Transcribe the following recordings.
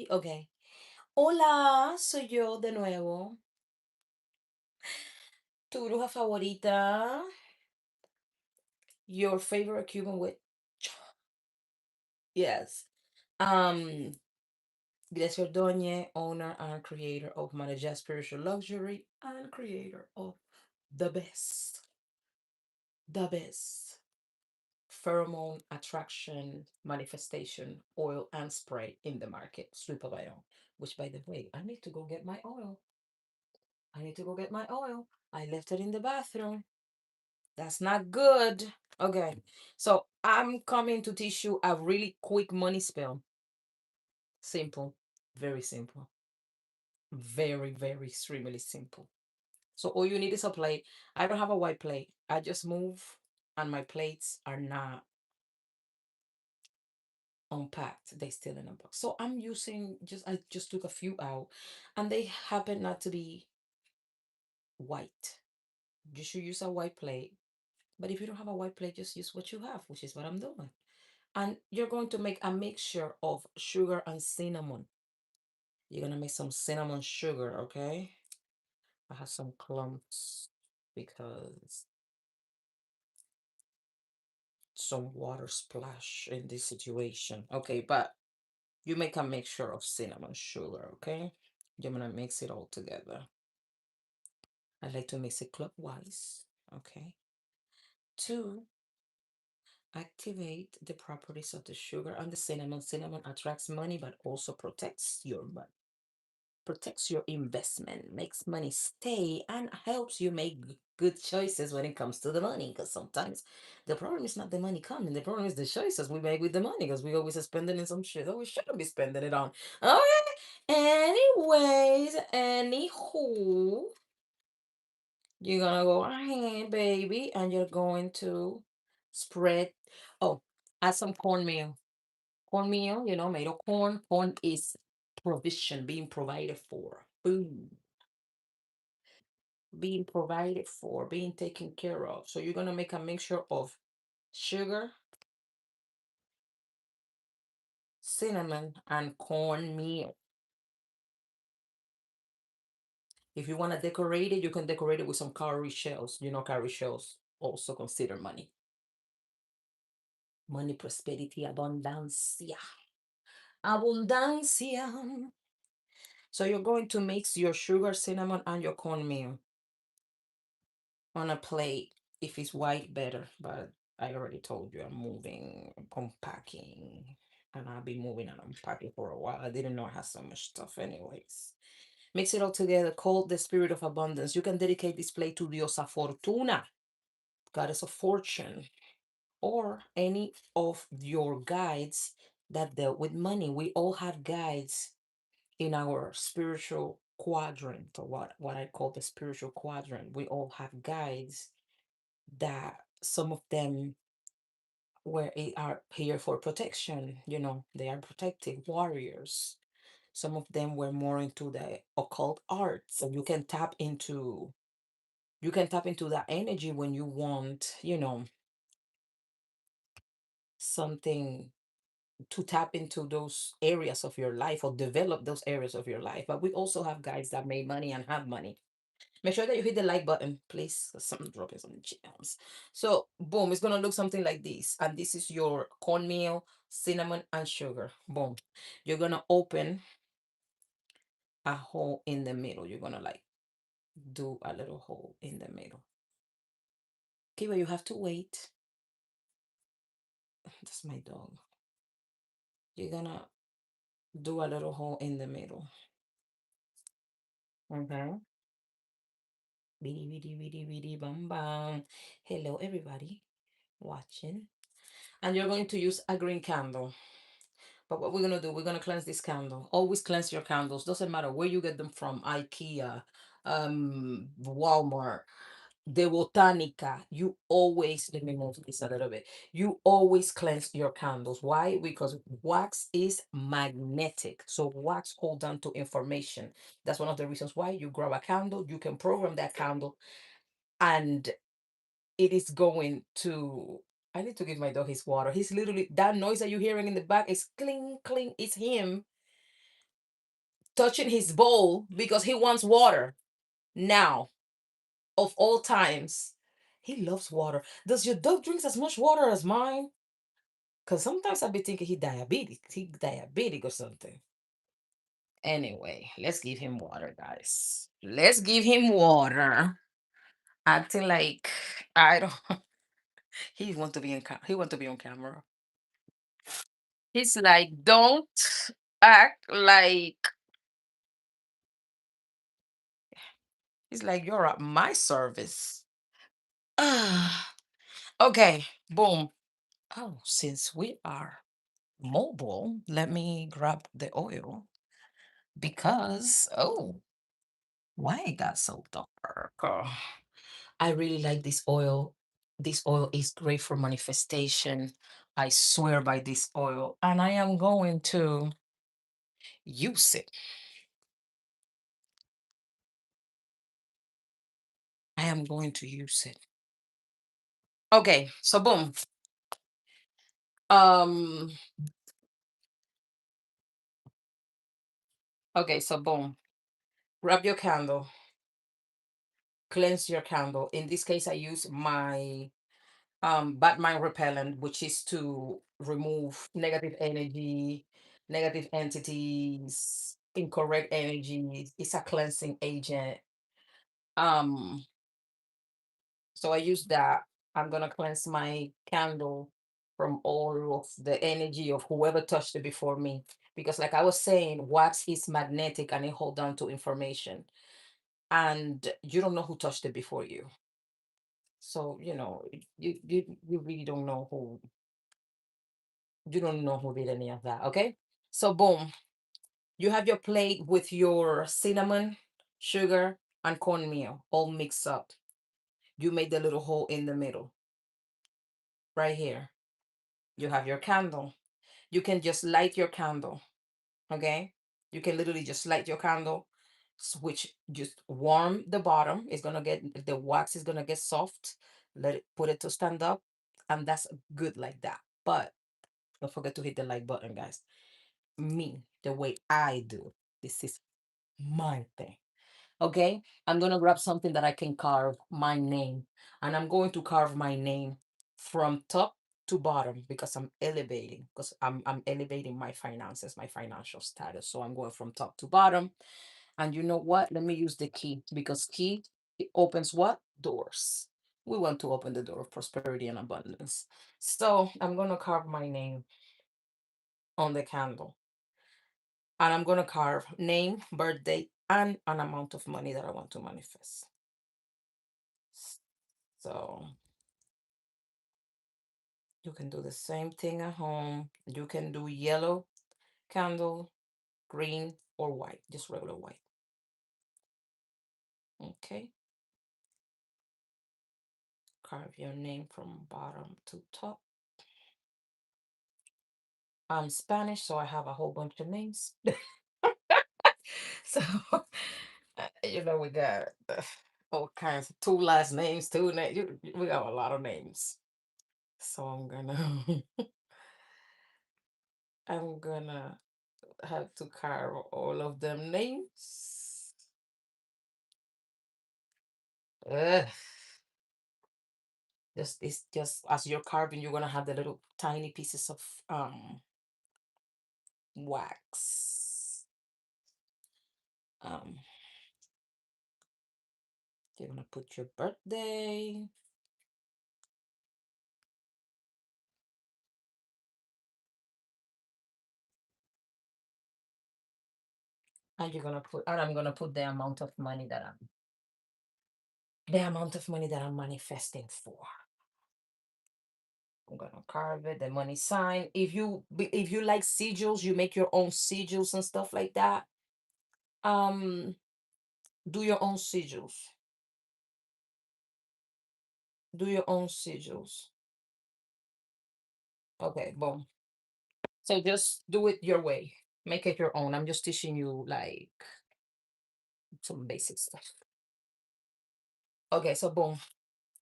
Ok. Hola, soy yo de nuevo, tu bruja favorita, your favorite Cuban witch. Yes. Um, Gracia Ordóñez, owner and creator of Manager Spiritual Luxury and creator of the the best pheromone attraction manifestation oil and spray in the market, Sweet Pavilion. Which, by the way, I need to go get my oil. I need to go get my oil. I left it in the bathroom. That's not good. Okay, so I'm coming to teach you a really quick money spell. Simple, very simple, very, very extremely simple. So all you need is a plate. I don't have a white plate. I just move, and my plates are not unpacked. They still in a box. So I'm using I just took a few out, and they happen not to be white. You should use a white plate. But if you don't have a white plate, just use what you have, which is what I'm doing. And you're going to make a mixture of sugar and cinnamon. You're gonna make some cinnamon sugar, okay? I have some clumps because some water splash in this situation. Okay, but you make a mixture of cinnamon sugar, okay? You're gonna mix it all together. I like to mix it clockwise, okay? To activate the properties of the sugar and the cinnamon. Cinnamon attracts money, but also protects your money, protects your investment, makes money stay, and helps you make good choices when it comes to the money. Because sometimes the problem is not the money coming, the problem is the choices we make with the money because we always are spending in some shit that we shouldn't be spending it on. Okay. Anyways, anywho, you're gonna go ahead, baby, and you're going to spread. Oh, add some cornmeal. Cornmeal, made of corn. Corn is provision, being provided for. Food being provided for, being taken care of. So you're gonna make a mixture of sugar, cinnamon, and cornmeal. If you want to decorate it, you can decorate it with some cowrie shells. Cowrie shells also consider money. Money, prosperity, abundancia. Abundancia. So you're going to mix your sugar, cinnamon, and your cornmeal on a plate. If it's white, better. But I already told you I'm moving, unpacking, and I'll be moving and unpacking for a while. I didn't know I had so much stuff, anyways. Mix it all together. Call the spirit of abundance. You can dedicate this plate to Diosa Fortuna, goddess of fortune, or any of your guides that dealt with money. We all have guides in our spiritual quadrant, or what I call the spiritual quadrant. We all have guides that some of them are here for protection. They are protective warriors. Some of them were more into the occult arts, and you can tap into that energy when you want, something to tap into those areas of your life or develop those areas of your life. But we also have guys that made money and have money. Make sure that you hit the like button, please. 'Cause something dropping some gems. So, boom, it's gonna look something like this. And this is your cornmeal, cinnamon, and sugar. Boom. You're gonna open a hole in the middle. You're gonna like do a little hole in the middle. Okay, but you have to wait. That's my dog. You're gonna do a little hole in the middle. Okay. Biddy, biddy, biddy, biddy, bam, bam. Hello, everybody watching. And you're going to use a green candle. But what we're gonna do, we're gonna cleanse this candle. Always cleanse your candles. Doesn't matter where you get them from, IKEA, Walmart, De Botanica. You always, let me move this a little bit. You always cleanse your candles. Why? Because wax is magnetic. So wax hold on to information. That's one of the reasons why you grab a candle, you can program that candle, and it is going to I need to give my dog his water. He's literally, that noise that you're hearing in the back is cling, cling. It's him touching his bowl because he wants water now, of all times. He loves water. Does your dog drinks as much water as mine? Because sometimes I be thinking he diabetic or something. Anyway, let's give him water, guys. Let's give him water. Acting like I don't. He want to be he want to be on camera. He's like, don't act like. He's like, you're at my service. Ah, okay, boom. Oh, since we are mobile, let me grab the oil because, oh, why it got so dark? Oh, I really like this oil. This oil is great for manifestation. I swear by this oil, and I am going to use it. I am going to use it. Okay, so boom. Um, okay, so boom. Grab your candle, cleanse your candle. In this case, I use my Batman repellent, which is to remove negative energy, negative entities, incorrect energy. It's a cleansing agent. Um, so I use that. I'm gonna cleanse my candle from all of the energy of whoever touched it before me. Because like I was saying, wax is magnetic and it hold on to information. And you don't know who touched it before you. So, you really don't know who did any of that. Okay. So boom, you have your plate with your cinnamon, sugar, and cornmeal all mixed up. You made the little hole in the middle right here. You have your candle. You can just light your candle. Okay. You can literally just light your candle, which just warm the bottom. It's gonna get, the wax is gonna get soft. Let it, put it to stand up, and that's good like that. But don't forget to hit the like button, guys. Me, the way I do. This is my thing. Okay, I'm gonna grab something that I can carve my name, and I'm going to carve my name from top to bottom because I'm elevating my finances, my financial status. So I'm going from top to bottom. And you know what? Let me use the key because key, it opens what? Doors. We want to open the door of prosperity and abundance. So I'm gonna carve my name on the candle. And I'm gonna carve name, birthday, and an amount of money that I want to manifest. So you can do the same thing at home. You can do yellow candle, green, or white, just regular white. Okay. Carve your name from bottom to top. I'm Spanish, so I have a whole bunch of names. So, we got all kinds of two last names, two names. We got a lot of names. So I'm gonna have to carve all of them names. Ugh. Just it's just as you're carving, you're gonna have the little tiny pieces of wax. Um, you're gonna put your birthday. And I'm gonna put the amount of money that I'm manifesting for. I'm gonna carve it, the money sign. If you like sigils, you make your own sigils and stuff like that. Um, do your own sigils. Do your own sigils. Okay, boom. So just do it your way. Make it your own. I'm just teaching you like some basic stuff. Okay, so boom.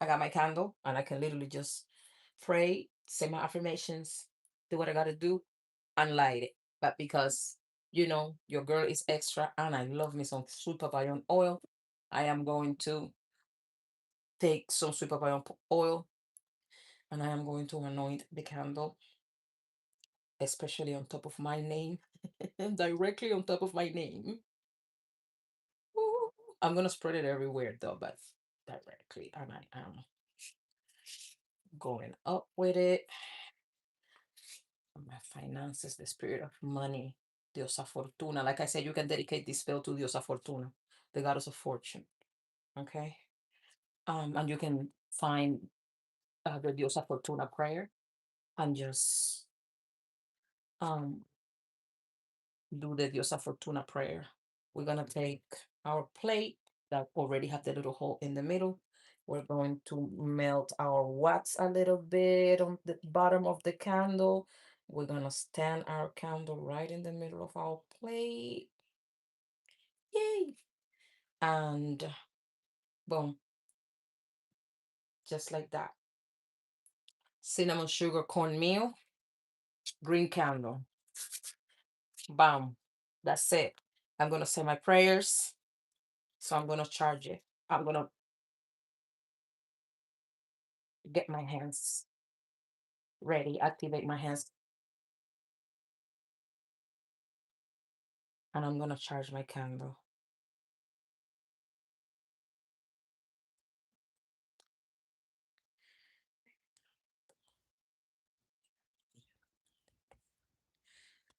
I got my candle and I can literally just pray, say my affirmations, do what I gotta do, and light it. But because your girl is extra and I love me some sweet papaya oil, I am going to take some sweet papaya oil and I am going to anoint the candle, especially on top of my name, directly on top of my name. Ooh, I'm gonna spread it everywhere though, but directly, and I am going up with it. My finances, the spirit of money, Diosa Fortuna. Like I said, you can dedicate this spell to Diosa Fortuna, the goddess of fortune. Okay. And you can find the Diosa Fortuna prayer and just um do the Diosa Fortuna prayer. We're gonna take our plate that already have the little hole in the middle. We're going to melt our wax a little bit on the bottom of the candle. We're gonna stand our candle right in the middle of our plate. Yay! And boom, just like that. Cinnamon sugar cornmeal, green candle. Bam. That's it. I'm gonna say my prayers. So I'm gonna charge it. I'm gonna get my hands ready, activate my hands, and I'm gonna charge my candle.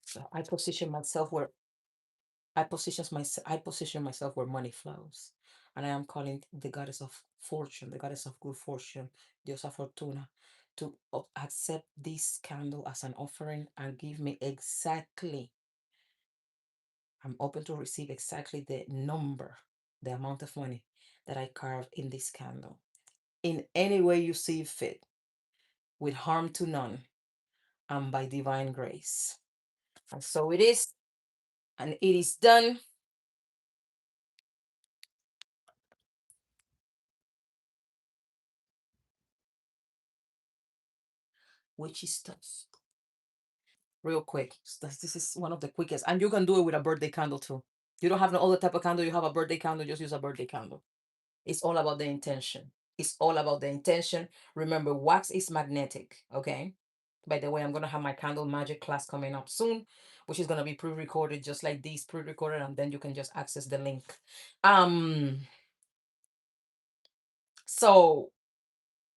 So I position myself where money flows. And I am calling the goddess of fortune, the goddess of good fortune, Diosa Fortuna, to accept this candle as an offering and give me exactly, I'm open to receive exactly the number, the amount of money that I carve in this candle. In any way you see fit, with harm to none, and by divine grace. And so it is, and it is done. Witchy stuff. Real quick. This is one of the quickest. And you can do it with a birthday candle too. You don't have no other type of candle. You have a birthday candle, just use a birthday candle. It's all about the intention. It's all about the intention. Remember, wax is magnetic. Okay. By the way, I'm gonna have my candle magic class coming up soon, which is gonna be pre-recorded, just like these pre-recorded, and then you can just access the link. Um, so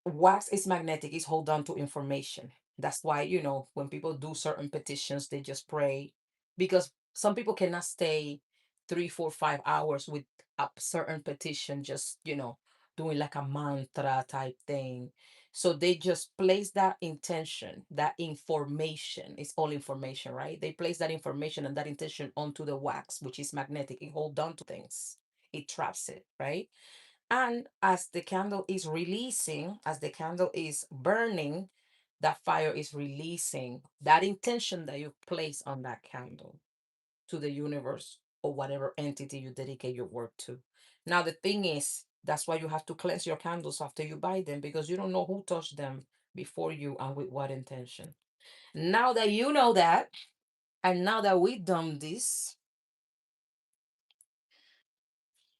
wax is magnetic, is hold on to information. That's why, when people do certain petitions, they just pray, because some people cannot stay 3 4 5 hours with a certain petition, just doing like a mantra type thing. So they just place that intention, that information. It's all information, right? They place that information and that intention onto the wax, which is magnetic. It holds on to things, it traps it, right? And as the candle is releasing, as the candle is burning, that fire is releasing that intention that you place on that candle to the universe or whatever entity you dedicate your work to. Now, the thing is, that's why you have to cleanse your candles after you buy them, because you don't know who touched them before you and with what intention. Now that you know that, and now that we've done this,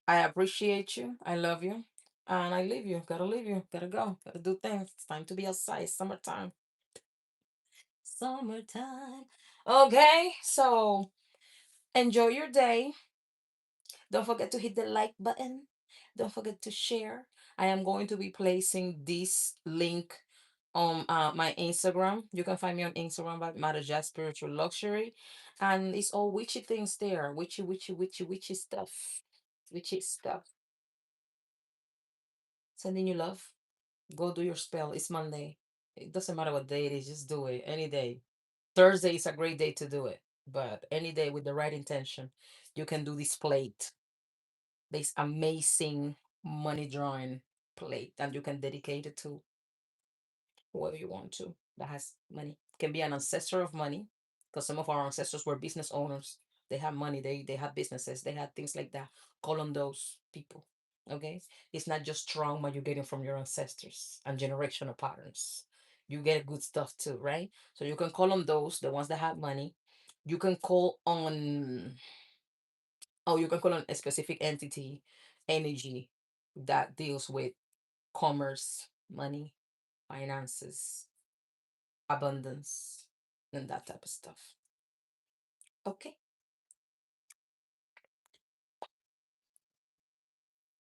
I appreciate you. I love you. And I leave you. Gotta leave you. Gotta go. Gotta do things. It's time to be outside. Summertime. Summertime. Okay. So enjoy your day. Don't forget to hit the like button. Don't forget to share. I am going to be placing this link on my Instagram. You can find me on Instagram by Matter Jazz Spiritual Luxury. And it's all witchy things there. Witchy, witchy, witchy, witchy stuff. Witchy stuff. Sending you love. Go do your spell. It's Monday. It doesn't matter what day it is, just do it any day. Thursday is a great day to do it, but any day with the right intention, you can do this plate, this amazing money drawing plate, and you can dedicate it to whoever you want to that has money. Can be an ancestor of money, because some of our ancestors were business owners. They have money, they have businesses, they had things like that. Call on those people. Okay? It's not just trauma you're getting from your ancestors and generational patterns. you get good stuff too, right? So you can call on those, the ones that have money. You can call on, oh, you can call on a specific entity, energy that deals with commerce, money, finances, abundance, and that type of stuff. Okay.